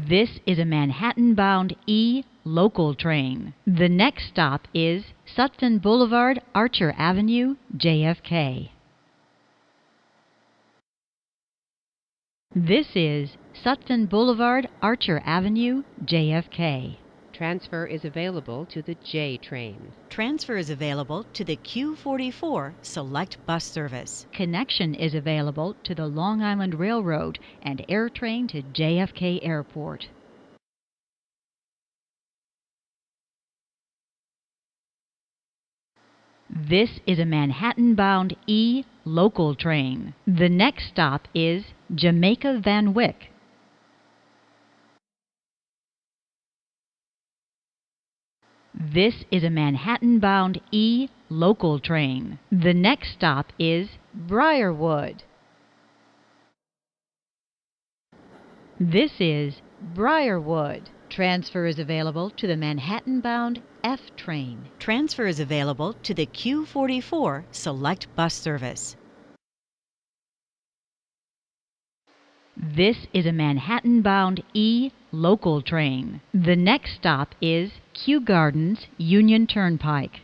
This is a Manhattan-bound E local train. The next stop is Sutphin Boulevard, Archer Avenue, JFK. This is Sutphin Boulevard, Archer Avenue, JFK. Transfer is available to the J train. Transfer is available to the Q44 Select Bus Service. Connection is available to the Long Island Railroad and air train to JFK Airport. This is a Manhattan-bound E local train. The next stop is Jamaica Van Wyck. This is a Manhattan-bound E local train. The next stop is Briarwood. This is Briarwood. Transfer is available to the Manhattan-bound F train. Transfer is available to the Q44 Select Bus Service. This is a Manhattan-bound E local train. The next stop is Kew Gardens Union Turnpike.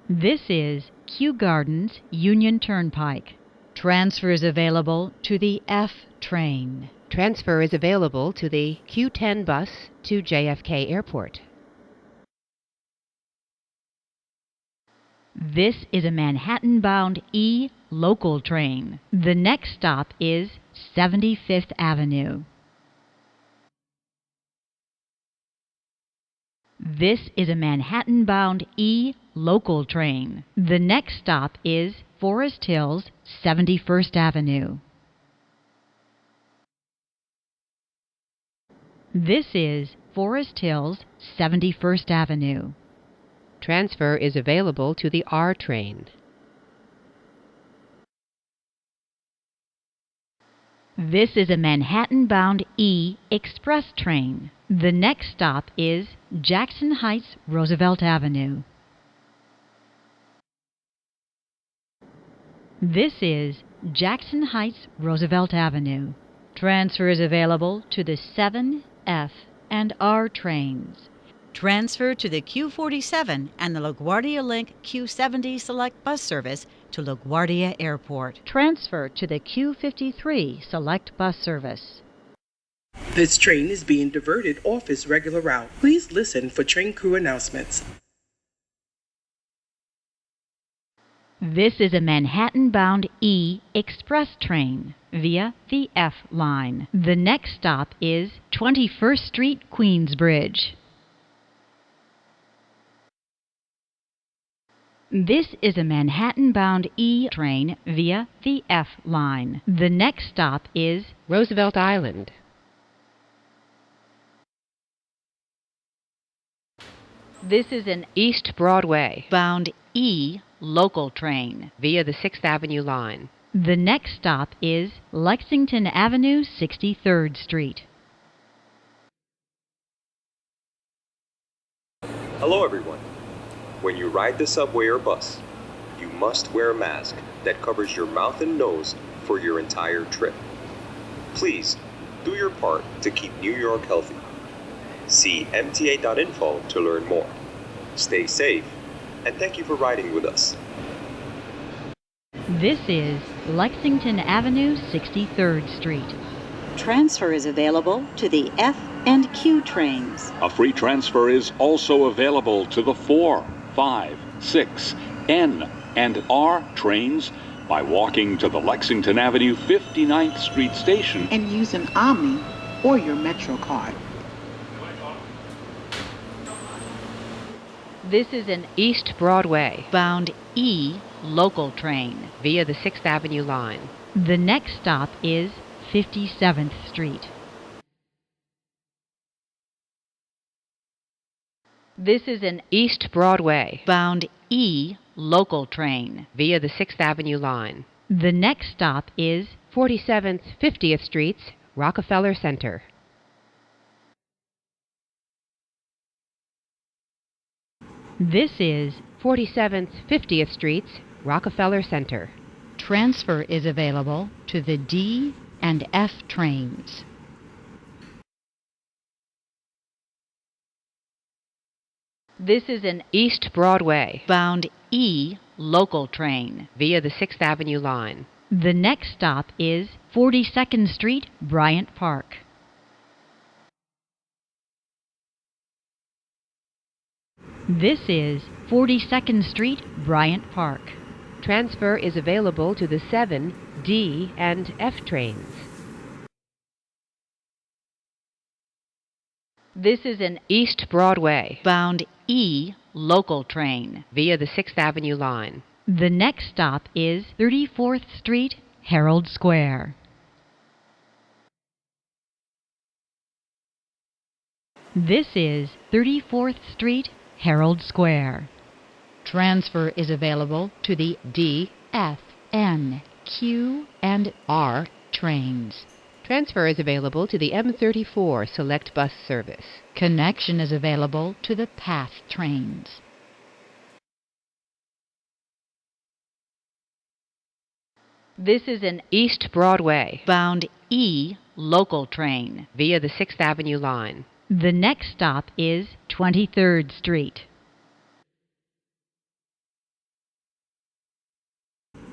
This is Kew Gardens Union Turnpike. Transfer is available to the F train. Transfer is available to the Q10 bus to JFK Airport. This is a Manhattan-bound E local train. The next stop is 75th Avenue. This is a Manhattan-bound E local train. The next stop is Forest Hills 71st Avenue. This is Forest Hills 71st Avenue. Transfer is available to the R train. This is a Manhattan-bound E express train. The next stop is Jackson Heights, Roosevelt Avenue. This is Jackson Heights, Roosevelt Avenue. Transfer is available to the 7, F, and R trains. Transfer to the Q47 and the LaGuardia Link Q70 Select Bus Service to LaGuardia Airport. Transfer to the Q53 Select Bus Service. This train is being diverted off its regular route. Please listen for train crew announcements. This is a Manhattan-bound E express train via the F line. The next stop is 21st Street, Queensbridge. This is a Manhattan-bound E train via the F line. The next stop is Roosevelt Island. This is an East Broadway bound E local train via the 6th Avenue line. The next stop is Lexington Avenue, 63rd Street. Hello everyone. When you ride the subway or bus, you must wear a mask that covers your mouth and nose for your entire trip. Please do your part to keep New York healthy. See mta.info to learn more. Stay safe, and thank you for riding with us. This is Lexington Avenue, 63rd Street. Transfer is available to the F and Q trains. A free transfer is also available to the 4, 5, 6, N, and R trains by walking to the Lexington Avenue 59th Street station and use an OMNY or your Metro card. This is an East Broadway bound E local train via the 6th Avenue line. The next stop is 57th Street. This is an East Broadway bound E local train via the 6th Avenue line. The next stop is 47th 50th Streets, Rockefeller Center. This is 47th 50th Street's Rockefeller Center. transfer is available to the D and F trains. This is an East Broadway bound E local train. via the 6th Avenue line. The next stop is 42nd Street, Bryant Park. This is 42nd Street, Bryant Park. Transfer is available to the 7, D, and F trains. This is an East Broadway bound E local train. via the 6th Avenue line. The next stop is 34th Street, Herald Square. This is 34th Street, Herald Square. Transfer is available to the D, F, N, Q, and R. trains. Transfer is available to the M34 Select Bus Service. Connection is available to the PATH trains. This is an East Broadway bound E local train. via the 6th Avenue line. The next stop is 23rd Street.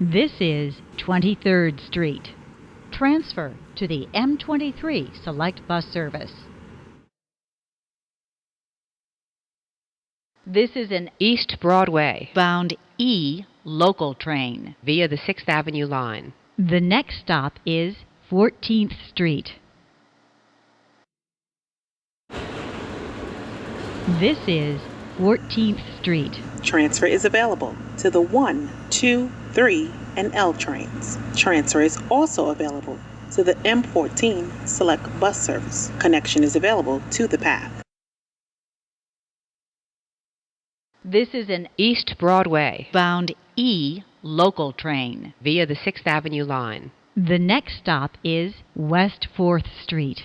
This is 23rd Street. Transfer to the M23 Select Bus Service. This is an East Broadway bound E local train. via the 6th Avenue line. The next stop is 14th Street. This is 14th Street. Transfer is available to the 1, 2, 3, and L trains. Transfer is also available to the M14 Select Bus Service. Connection is available to the PATH. This is an East Broadway bound E local train. via the 6th Avenue line. The next stop is West 4th Street.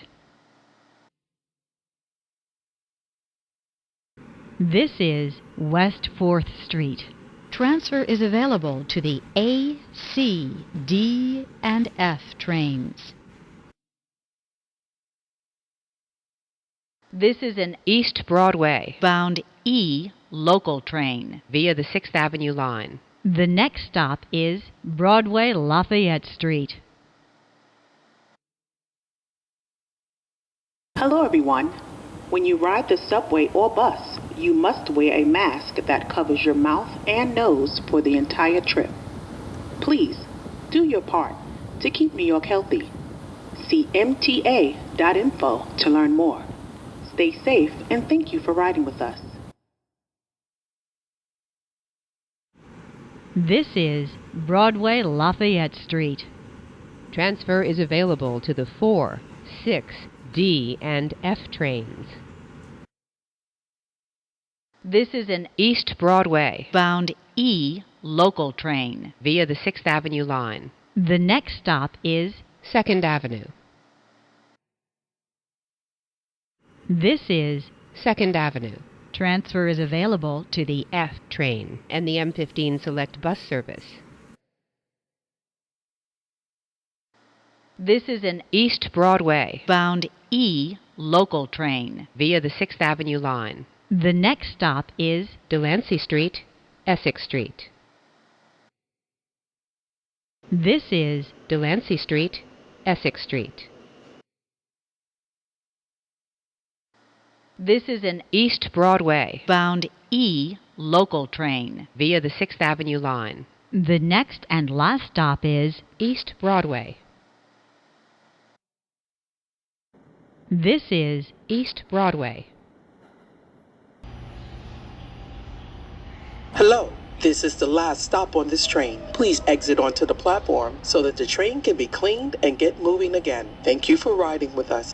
This is West 4th Street. Transfer is available to the A, C, D, and F trains. This is an East Broadway bound E local train. via the 6th Avenue line. The next stop is Broadway-Lafayette Street. Hello, everyone. When you ride the subway or bus, you must wear a mask that covers your mouth and nose for the entire trip. Please do your part to keep New York healthy. See mta.info to learn more. Stay safe and thank you for riding with us. This is Broadway-Lafayette Street. Transfer is available to the 4, 6, D, and F trains. This is an East Broadway bound E local train. via the 6th Avenue line. The next stop is 2nd Avenue. This is 2nd Avenue. transfer is available to the F train and the M15 Select Bus Service. This is an East Broadway bound E local train. via the 6th Avenue line. The next stop is Delancey Street, Essex Street. this is Delancey Street, Essex Street. this is an East Broadway bound E local train. via the 6th Avenue line. The next and last stop is East Broadway. this is East Broadway. Hello, this is the last stop on this train. Please exit onto the platform so that the train can be cleaned and get moving again. Thank you for riding with us.